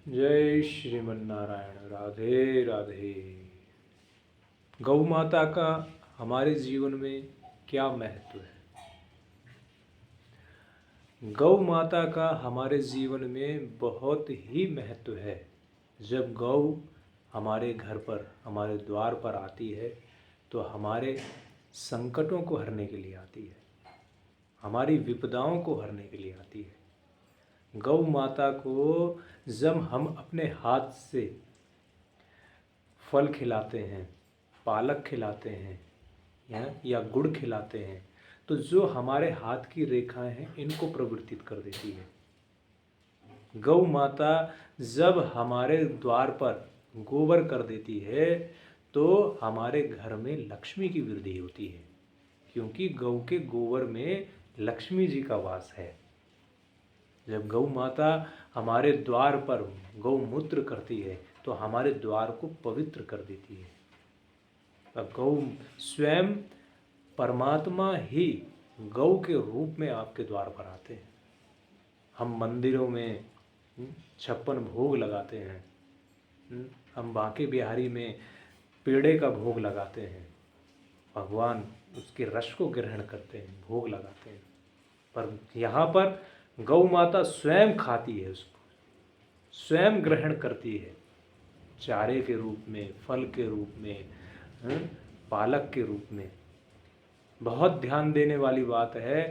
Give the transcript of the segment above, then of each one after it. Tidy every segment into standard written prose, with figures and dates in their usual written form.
जय श्रीमन नारायण। राधे राधे। गौ माता का हमारे जीवन में क्या महत्व है? गौ माता का हमारे जीवन में बहुत ही महत्व है। जब गौ हमारे घर पर, हमारे द्वार पर आती है तो हमारे संकटों को हरने के लिए आती है, हमारी विपदाओं को हरने के लिए आती है। गौ माता को जब हम अपने हाथ से फल खिलाते हैं, पालक खिलाते हैं या गुड़ खिलाते हैं, तो जो हमारे हाथ की रेखाएं हैं इनको प्रवर्तित कर देती है। गौ माता जब हमारे द्वार पर गोबर कर देती है तो हमारे घर में लक्ष्मी की वृद्धि होती है, क्योंकि गौ के गोबर में लक्ष्मी जी का वास है। जब गौ माता हमारे द्वार पर गौमूत्र करती है तो हमारे द्वार को पवित्र कर देती है। गौ स्वयं परमात्मा ही गौ के रूप में आपके द्वार पर आते हैं। हम मंदिरों में 56 भोग लगाते हैं, हम बांके बिहारी में पेड़े का भोग लगाते हैं, भगवान उसके रस को ग्रहण करते हैं, भोग लगाते हैं। पर यहाँ पर गौ माता स्वयं खाती है, उसको स्वयं ग्रहण करती है, चारे के रूप में, फल के रूप में, पालक के रूप में। बहुत ध्यान देने वाली बात है,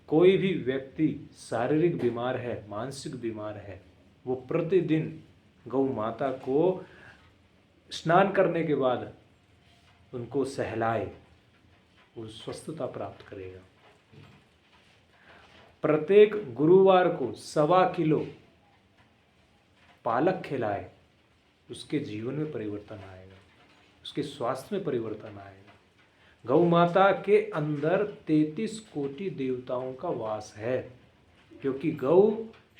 कोई भी व्यक्ति शारीरिक बीमार है, मानसिक बीमार है, वो प्रतिदिन गौ माता को स्नान करने के बाद उनको सहलाए, वो स्वस्थता प्राप्त करेगा। प्रत्येक गुरुवार को 1.25 किलो पालक खिलाए, उसके जीवन में परिवर्तन आएगा, उसके स्वास्थ्य में परिवर्तन आएगा। गौ माता के अंदर 33 कोटि देवताओं का वास है, क्योंकि गौ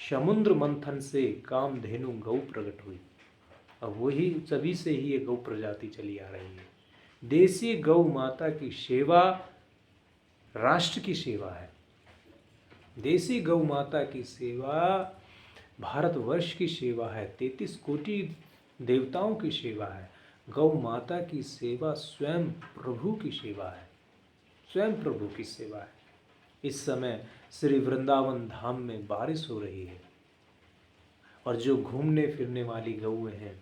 समुद्र मंथन से कामधेनु गौ प्रकट हुई, और वही सभी से ही ये गौ प्रजाति चली आ रही है। देसी गौ माता की सेवा राष्ट्र की सेवा है। देसी गौ माता की सेवा भारतवर्ष की सेवा है, 33 कोटि देवताओं की सेवा है। गौ माता की सेवा स्वयं प्रभु की सेवा है, स्वयं प्रभु की सेवा है। इस समय श्री वृंदावन धाम में बारिश हो रही है, और जो घूमने फिरने वाली गऊ हैं,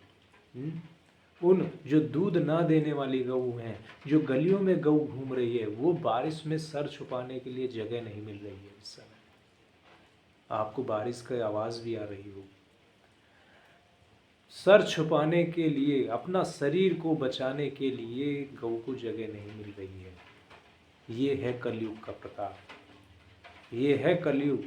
उन जो दूध ना देने वाली गऊ हैं, जो गलियों में गऊ घूम रही है, वो बारिश में सर छुपाने के लिए जगह नहीं मिल रही है। इस समय आपको बारिश की आवाज़ भी आ रही हो। सर छुपाने के लिए, अपना शरीर को बचाने के लिए गौ को जगह नहीं मिल रही है। ये है कलयुग का प्रताप, ये है कलयुग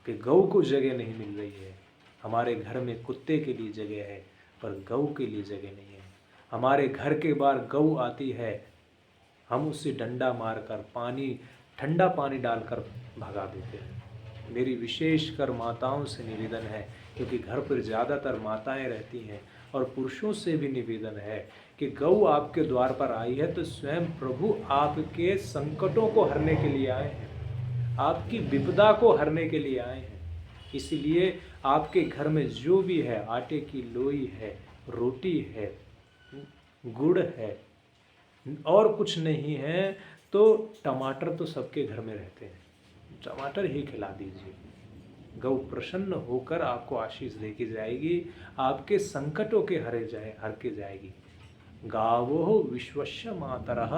कि गौ को जगह नहीं मिल रही है। हमारे घर में कुत्ते के लिए जगह है, पर गौ के लिए जगह नहीं है। हमारे घर के बाहर गौ आती है, हम उसे डंडा मारकर ठंडा पानी डालकर भगा देते हैं। मेरी विशेषकर माताओं से निवेदन है, क्योंकि घर पर ज़्यादातर माताएं रहती हैं, और पुरुषों से भी निवेदन है कि गौ आपके द्वार पर आई है तो स्वयं प्रभु आपके संकटों को हरने के लिए आए हैं, आपकी विपदा को हरने के लिए आए हैं। इसलिए आपके घर में जो भी है, आटे की लोई है, रोटी है, गुड़ है, और कुछ नहीं है, तो टमाटर तो सबके घर में रहते हैं, टमाटर ही खिला दीजिए। गौ प्रसन्न होकर आपको आशीष देके जाएगी, आपके संकटों के हर के जाएगी। गावो विश्वस्य मातरः,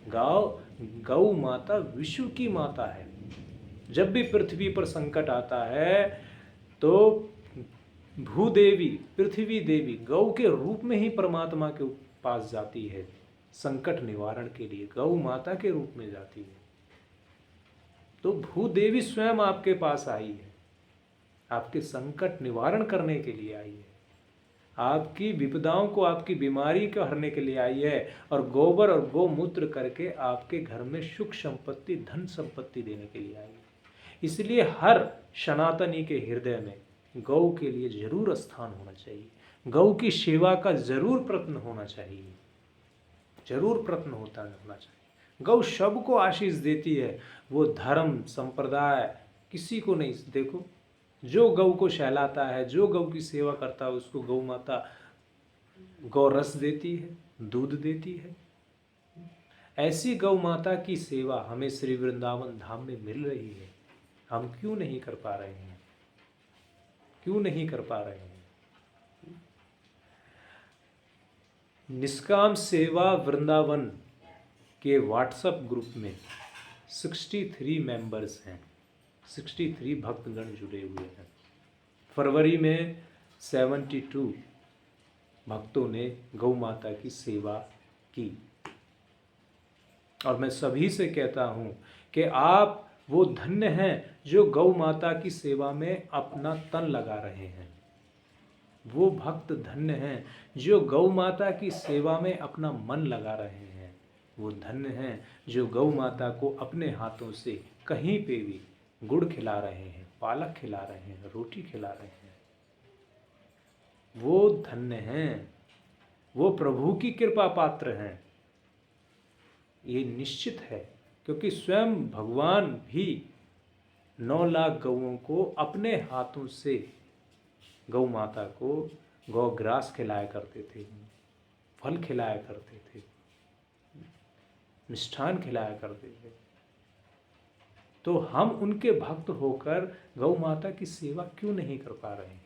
गौ माता विश्व की माता है। जब भी पृथ्वी पर संकट आता है तो भूदेवी, पृथ्वी देवी गौ के रूप में ही परमात्मा के पास जाती है, संकट निवारण के लिए गौ माता के रूप में जाती है। तो भूदेवी स्वयं आपके पास आई है, आपके संकट निवारण करने के लिए आई है, आपकी विपदाओं को, आपकी बीमारी को हरने के लिए आई है, और गोबर और गोमूत्र करके आपके घर में सुख संपत्ति, धन संपत्ति देने के लिए आई है। इसलिए हर सनातनी के हृदय में गौ के लिए जरूर स्थान होना चाहिए, गौ की सेवा का जरूर प्रयत्न होना चाहिए, जरूर प्रयत्न होना चाहिए। गौ सबको आशीष देती है, वो धर्म संप्रदाय किसी को नहीं। देखो, जो गौ को सहलाता है, जो गौ की सेवा करता है, उसको गौ माता गौ रस देती है, दूध देती है। ऐसी गौ माता की सेवा हमें श्री वृंदावन धाम में मिल रही है, हम क्यों नहीं कर पा रहे हैं? क्यों नहीं कर पा रहे हैं? निष्काम सेवा वृंदावन के व्हाट्सएप ग्रुप में 63 मेंबर्स हैं, 63 भक्तगण जुड़े हुए हैं। फरवरी में 72 भक्तों ने गौ माता की सेवा की। और मैं सभी से कहता हूँ कि आप वो धन्य हैं जो गौ माता की सेवा में अपना तन लगा रहे हैं। वो भक्त धन्य हैं जो गौ माता की सेवा में अपना मन लगा रहे हैं। वो धन्य हैं जो गौ माता को अपने हाथों से कहीं पे भी गुड़ खिला रहे हैं, पालक खिला रहे हैं, रोटी खिला रहे हैं। वो धन्य हैं, वो प्रभु की कृपा पात्र हैं। ये निश्चित है, क्योंकि स्वयं भगवान भी 9 लाख गौओं को अपने हाथों से गौ माता को गौग्रास खिलाया करते थे, फल खिलाया करते थे, मिष्ठान खिलाया करते थे। तो हम उनके भक्त होकर गौ माता की सेवा क्यों नहीं कर पा रहे हैं?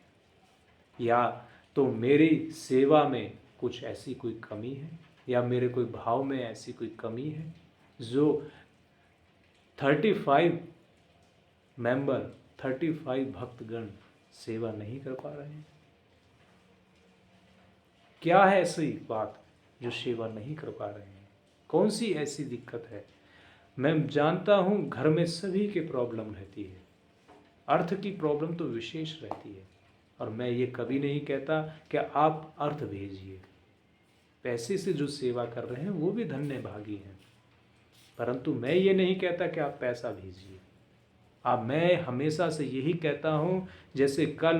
या तो मेरी सेवा में कुछ ऐसी कोई कमी है, या मेरे कोई भाव में ऐसी कोई कमी है जो 35 मेंबर, 35 भक्तगण सेवा नहीं कर पा रहे हैं? क्या है ऐसी बात जो सेवा नहीं कर पा रहे हैं? कौन सी ऐसी दिक्कत है? मैं जानता हूं घर में सभी के प्रॉब्लम रहती है, अर्थ की प्रॉब्लम तो विशेष रहती है। और मैं ये कभी नहीं कहता कि आप अर्थ भेजिए, पैसे से जो सेवा कर रहे हैं वो भी धन्य भागी हैं, परंतु मैं ये नहीं कहता कि आप पैसा भेजिए। मैं हमेशा से यही कहता हूँ, जैसे कल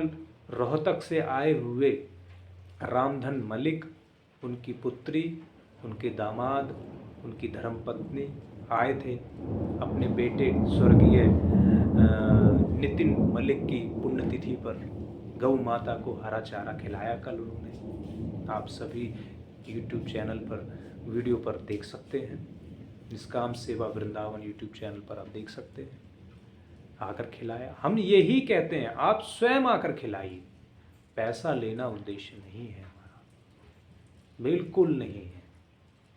रोहतक से आए हुए रामधन मलिक, उनकी पुत्री, उनके दामाद, उनकी धर्मपत्नी आए थे अपने बेटे स्वर्गीय नितिन मलिक की पुण्यतिथि पर। गौ माता को हरा चारा खिलाया कल उन्होंने। आप सभी यूट्यूब चैनल पर वीडियो पर देख सकते हैं, निष्काम सेवा वृंदावन यूट्यूब चैनल पर आप देख सकते हैं। आकर खिलाया। हम यही कहते हैं, आप स्वयं आकर खिलाइए। पैसा लेना उद्देश्य नहीं है हमारा, बिल्कुल नहीं है।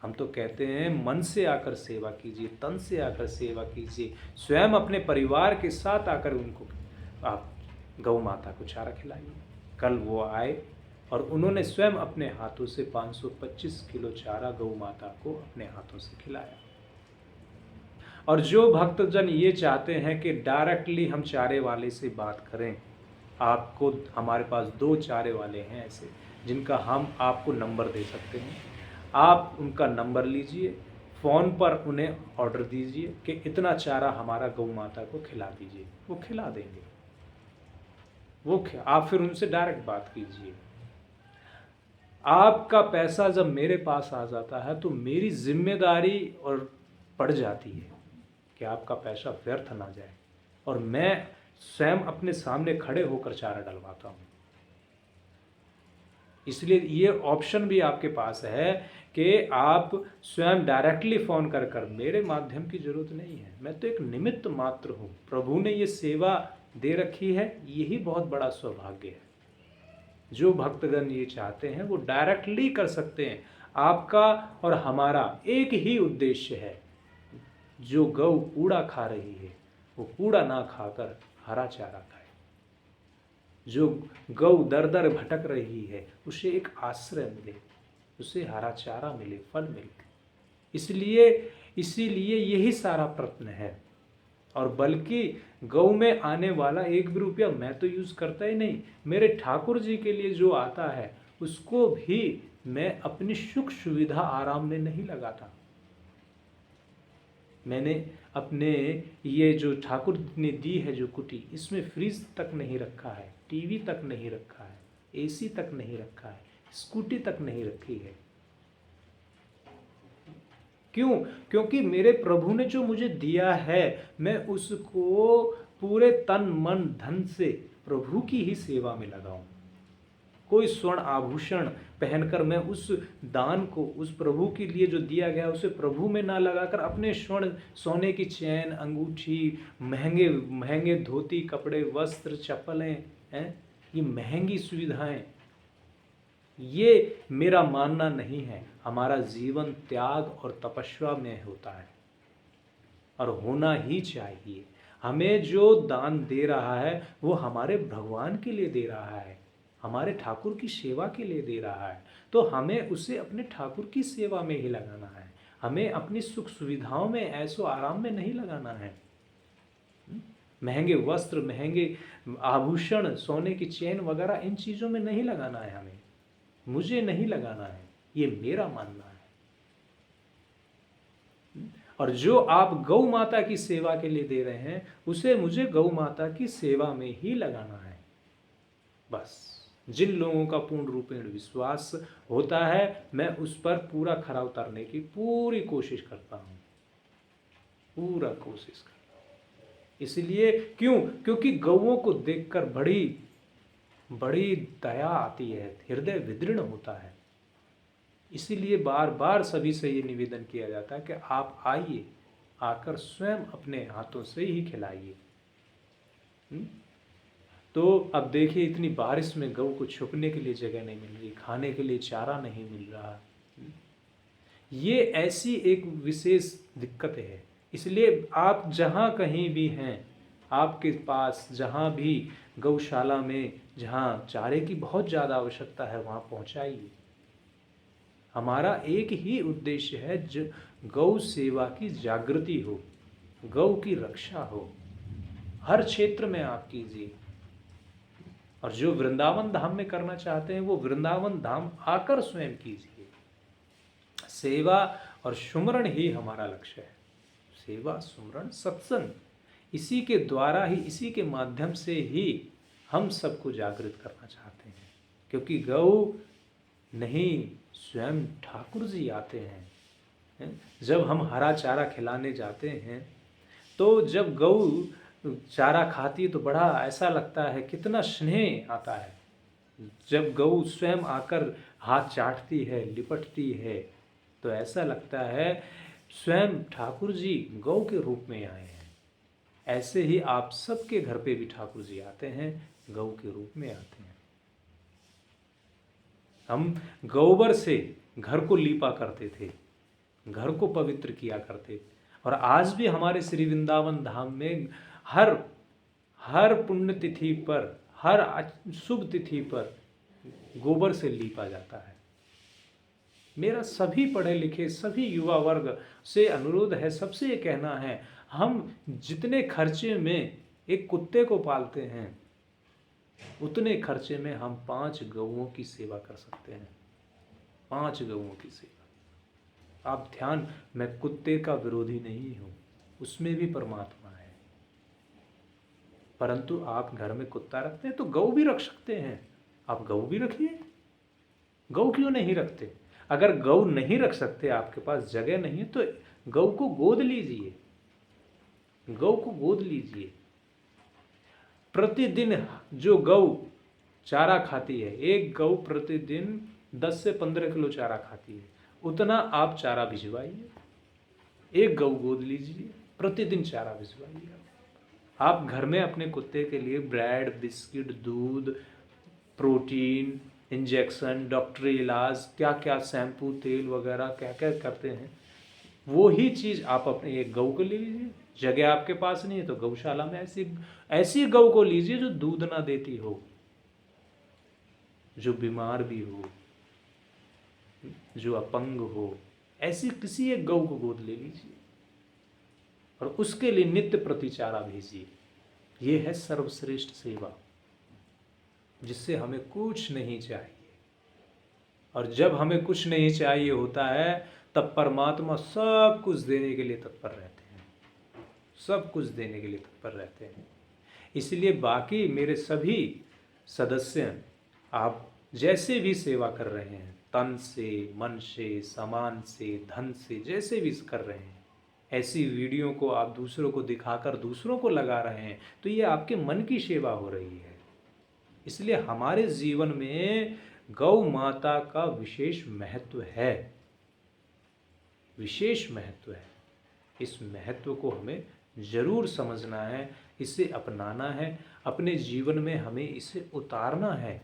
हम तो कहते हैं मन से आकर सेवा कीजिए, तन से आकर सेवा कीजिए, स्वयं अपने परिवार के साथ आकर उनको आप गौ माता को चारा खिलाइए। कल वो आए और उन्होंने स्वयं अपने हाथों से 525 किलो चारा गौ माता को अपने हाथों से खिलाया। और जो भक्तजन ये चाहते हैं कि डायरेक्टली हम चारे वाले से बात करें, आपको हमारे पास 2 चारे वाले हैं ऐसे, जिनका हम आपको नंबर दे सकते हैं। आप उनका नंबर लीजिए, फ़ोन पर उन्हें ऑर्डर दीजिए कि इतना चारा हमारा गौ माता को खिला दीजिए, वो खिला देंगे। आप फिर उनसे डायरेक्ट बात कीजिए। आपका पैसा जब मेरे पास आ जाता है तो मेरी जिम्मेदारी और पड़ जाती है कि आपका पैसा व्यर्थ ना जाए, और मैं स्वयं अपने सामने खड़े होकर चारा डलवाता हूँ। इसलिए ये ऑप्शन भी आपके पास है कि आप स्वयं डायरेक्टली फ़ोन कर कर, मेरे माध्यम की ज़रूरत नहीं है, मैं तो एक निमित्त मात्र हूँ। प्रभु ने ये सेवा दे रखी है, यही बहुत बड़ा सौभाग्य है। जो भक्तगण ये चाहते हैं वो डायरेक्टली कर सकते हैं। आपका और हमारा एक ही उद्देश्य है, जो गौ कूड़ा खा रही है वो कूड़ा ना खाकर हरा चारा खाए। जो गौ दर दर भटक रही है उसे एक आश्रय मिले, उसे हरा चारा मिले, फल मिले। इसीलिए यही सारा प्रयत्न है। और बल्कि गौ में आने वाला 1 भी रुपया मैं तो यूज़ करता ही नहीं, मेरे ठाकुर जी के लिए जो आता है उसको भी मैं अपनी सुख सुविधा आराम में नहीं लगाता। मैंने अपने ये जो ठाकुर ने दी है जो कुटी, इसमें फ्रिज तक नहीं रखा है, टीवी तक नहीं रखा है, एसी तक नहीं रखा है, स्कूटी तक नहीं रखी है। क्यों? क्योंकि मेरे प्रभु ने जो मुझे दिया है मैं उसको पूरे तन मन धन से प्रभु की ही सेवा में लगाऊं। कोई स्वर्ण आभूषण पहनकर मैं उस दान को, उस प्रभु के लिए जो दिया गया उसे प्रभु में ना लगाकर अपने स्वर्ण सोने की चैन, अंगूठी, महंगे महंगे धोती, कपड़े, वस्त्र, चप्पलें, हैं, ये महंगी सुविधाएं, ये मेरा मानना नहीं है। हमारा जीवन त्याग और तपस्या में होता है और होना ही चाहिए। हमें जो दान दे रहा है वो हमारे भगवान के लिए दे रहा है, हमारे ठाकुर की सेवा के लिए दे रहा है, तो हमें उसे अपने ठाकुर की सेवा में ही लगाना है। हमें अपनी सुख सुविधाओं में, ऐसो आराम में नहीं लगाना है। महंगे वस्त्र, महंगे आभूषण, सोने की चेन वगैरह, इन चीज़ों में नहीं लगाना है हमें, मुझे नहीं लगाना है, ये मेरा मानना है। और जो आप गौ माता की सेवा के लिए दे रहे हैं उसे मुझे गौ माता की सेवा में ही लगाना है। बस जिन लोगों का पूर्ण रूपेण विश्वास होता है, मैं उस पर पूरा खरा उतरने की पूरी कोशिश करता हूँ, पूरा कोशिश करता हूँ। इसलिए क्यों? क्योंकि गौओं को देखकर बड़ी बड़ी दया आती है, हृदय विदीर्ण होता है। इसीलिए बार बार सभी से ये निवेदन किया जाता है कि आप आइए, आकर स्वयं अपने हाथों से ही खिलाइए। तो अब देखिए, इतनी बारिश में गऊ को छुपने के लिए जगह नहीं मिल रही, खाने के लिए चारा नहीं मिल रहा। ये ऐसी एक विशेष दिक्कत है। इसलिए आप जहाँ कहीं भी हैं, आपके पास जहाँ भी गौशाला में जहाँ चारे की बहुत ज़्यादा आवश्यकता है वहाँ पहुँचाइए। हमारा एक ही उद्देश्य है, गौ सेवा की जागृति हो, गौ की रक्षा हो, हर क्षेत्र में आप कीजिए। और जो वृंदावन धाम में करना चाहते हैं वो वृंदावन धाम आकर स्वयं कीजिए। सेवा और सुमरण ही हमारा लक्ष्य है। सेवा, सुमरण, सत्संग, इसी के द्वारा ही, इसी के माध्यम से ही हम सबको जागृत करना चाहते हैं। क्योंकि गौ नहीं, स्वयं ठाकुर जी आते हैं। जब हम हरा चारा खिलाने जाते हैं तो जब गौ चारा खाती है तो बड़ा ऐसा लगता है, कितना स्नेह आता है। जब गौ स्वयं आकर हाथ चाटती है, लिपटती है, तो ऐसा लगता है स्वयं ठाकुर जी गौ के रूप में आए हैं। ऐसे ही आप सबके घर पे भी ठाकुर जी आते हैं, गौ के रूप में आते हैं। हम गोबर से घर को लीपा करते थे, घर को पवित्र किया करते थे। और आज भी हमारे श्री वृंदावन धाम में हर पुण्य तिथि पर, हर शुभ तिथि पर गोबर से लीपा जाता है। मेरा सभी पढ़े लिखे, सभी युवा वर्ग से अनुरोध है, सबसे ये कहना है, हम जितने खर्चे में एक कुत्ते को पालते हैं उतने खर्चे में हम 5 गौओं की सेवा कर सकते हैं। 5 गौओं की सेवा। आप ध्यान, मैं कुत्ते का विरोधी नहीं हूँ, उसमें भी परमात्मा है। परंतु आप घर में कुत्ता रखते हैं तो गौ भी रख सकते हैं, आप गौ भी रखिए। गौ क्यों नहीं रखते? अगर गौ नहीं रख सकते, आपके पास जगह नहीं है, तो गौ को गोद लीजिए, गौ को गोद लीजिए। प्रतिदिन जो गौ चारा खाती है, एक गौ प्रतिदिन 10 से 15 किलो चारा खाती है, उतना आप चारा भिजवाइए। एक गौ गोद लीजिए, प्रतिदिन चारा भिजवाइए। आप घर में अपने कुत्ते के लिए ब्रेड, बिस्किट, दूध, प्रोटीन, इंजेक्शन, डॉक्टरी इलाज, क्या क्या शैम्पू, तेल वगैरह क्या क्या करते हैं, वो ही चीज़ आप अपने एक गौ को ले लीजिए। जगह आपके पास नहीं है तो गौशाला में ऐसी गौ को लीजिए जो दूध ना देती हो, जो बीमार भी हो, जो अपंग हो, ऐसी किसी एक गौ को गोद ले लीजिए और उसके लिए नित्य प्रति चारा भेजिए। ये है सर्वश्रेष्ठ सेवा, जिससे हमें कुछ नहीं चाहिए। और जब हमें कुछ नहीं चाहिए होता है तब परमात्मा सब कुछ देने के लिए तत्पर रहते हैं, सब कुछ देने के लिए तत्पर रहते हैं। इसलिए बाकी मेरे सभी सदस्य, आप जैसे भी सेवा कर रहे हैं, तन से, मन से, सामान से, धन से, जैसे भी कर रहे हैं, ऐसी वीडियो को आप दूसरों को दिखाकर दूसरों को लगा रहे हैं, तो ये आपके मन की सेवा हो रही है। इसलिए हमारे जीवन में गौ माता का विशेष महत्व है, विशेष महत्व है। इस महत्व को हमें जरूर समझना है, इसे अपनाना है, अपने जीवन में हमें इसे उतारना है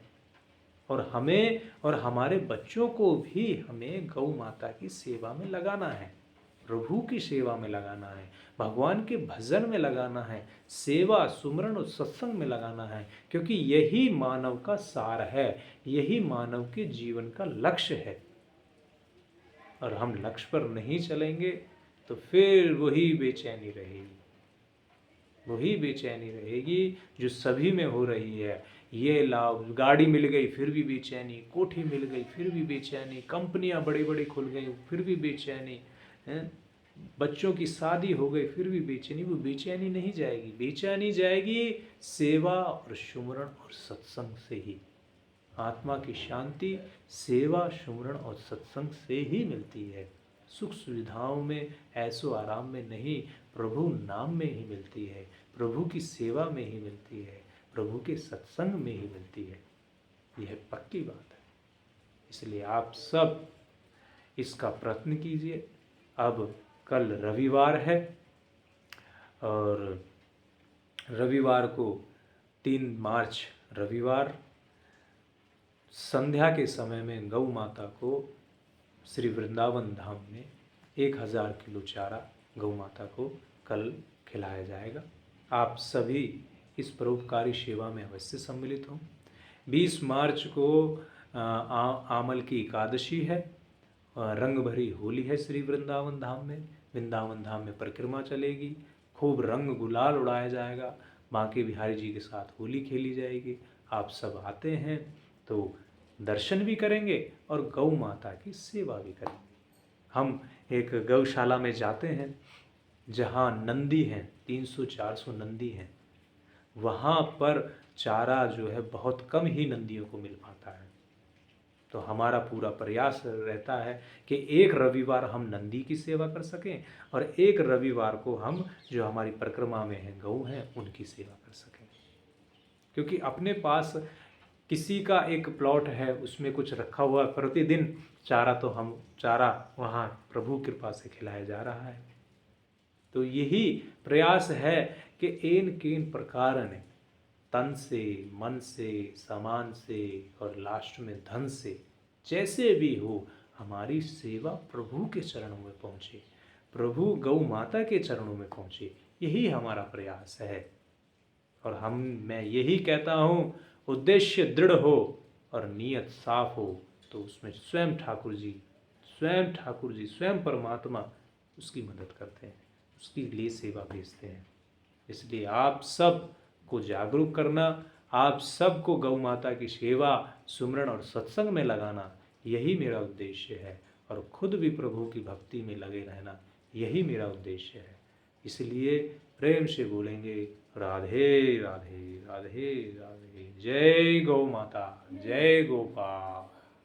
और हमें और हमारे बच्चों को भी हमें गौ माता की सेवा में लगाना है, प्रभु की सेवा में लगाना है, भगवान के भजन में लगाना है, सेवा सुमरण और सत्संग में लगाना है, क्योंकि यही मानव का सार है, यही मानव के जीवन का लक्ष्य है। और हम लक्ष्य पर नहीं चलेंगे तो फिर वही बेचैनी रहेगी, वही बेचैनी रहेगी जो सभी में हो रही है। ये लाभ, गाड़ी मिल गई फिर भी बेचैनी, कोठी मिल गई फिर भी बेचैनी, कंपनियां बड़ी बड़ी खुल गई फिर भी बेचैनी, बच्चों की शादी हो गई फिर भी बेचैनी। वो बेचैनी नहीं जाएगी, बेचैनी जाएगी सेवा और सुमरण और सत्संग से ही। आत्मा की शांति सेवा सुमरण और सत्संग से ही मिलती है। सुख सुविधाओं में, ऐसो आराम में नहीं, प्रभु नाम में ही मिलती है, प्रभु की सेवा में ही मिलती है, प्रभु के सत्संग में ही मिलती है। यह पक्की बात है। इसलिए आप सब इसका प्रयत्न कीजिए। अब कल रविवार है और रविवार को 3 मार्च रविवार संध्या के समय में गौ माता को श्री वृंदावन धाम में 1000 किलो चारा गौ माता को कल खिलाया जाएगा। आप सभी इस परोपकारी सेवा में अवश्य सम्मिलित हों। 20 मार्च को आमल की एकादशी है, रंग भरी होली है श्री वृंदावन धाम में। वृंदावन धाम में परिक्रमा चलेगी, खूब रंग गुलाल उड़ाया जाएगा, बांके बिहारी जी के साथ होली खेली जाएगी। आप सब आते हैं तो दर्शन भी करेंगे और गौ माता की सेवा भी करेंगे। हम एक गौशाला में जाते हैं जहाँ नंदी हैं, 300-400 नंदी हैं। वहाँ पर चारा जो है बहुत कम ही नंदियों को मिल पाता है। तो हमारा पूरा प्रयास रहता है कि एक रविवार हम नंदी की सेवा कर सकें और एक रविवार को हम जो हमारी परिक्रमा में हैं गौ हैं उनकी सेवा कर सकें। क्योंकि अपने पास किसी का एक प्लॉट है, उसमें कुछ रखा हुआ, प्रतिदिन चारा तो हम चारा वहाँ प्रभु कृपा से खिलाया जा रहा है। तो यही प्रयास है कि इन किन प्रकार ने तन से, मन से, सामान से और लास्ट में धन से, जैसे भी हो हमारी सेवा प्रभु के चरणों में पहुँचे, प्रभु गौ माता के चरणों में पहुँचे। यही हमारा प्रयास है। और मैं यही कहता हूँ, उद्देश्य दृढ़ हो और नीयत साफ हो तो उसमें स्वयं ठाकुर जी, स्वयं परमात्मा उसकी मदद करते हैं, उसके लिए सेवा भेजते हैं। इसलिए आप सब को जागरूक करना, आप सबको गौ माता की सेवा, सुमरण और सत्संग में लगाना, यही मेरा उद्देश्य है। और खुद भी प्रभु की भक्ति में लगे रहना, यही मेरा उद्देश्य है। इसलिए प्रेम से बोलेंगे राधे राधे राधे राधे। जय गौ माता, जय गोपाल।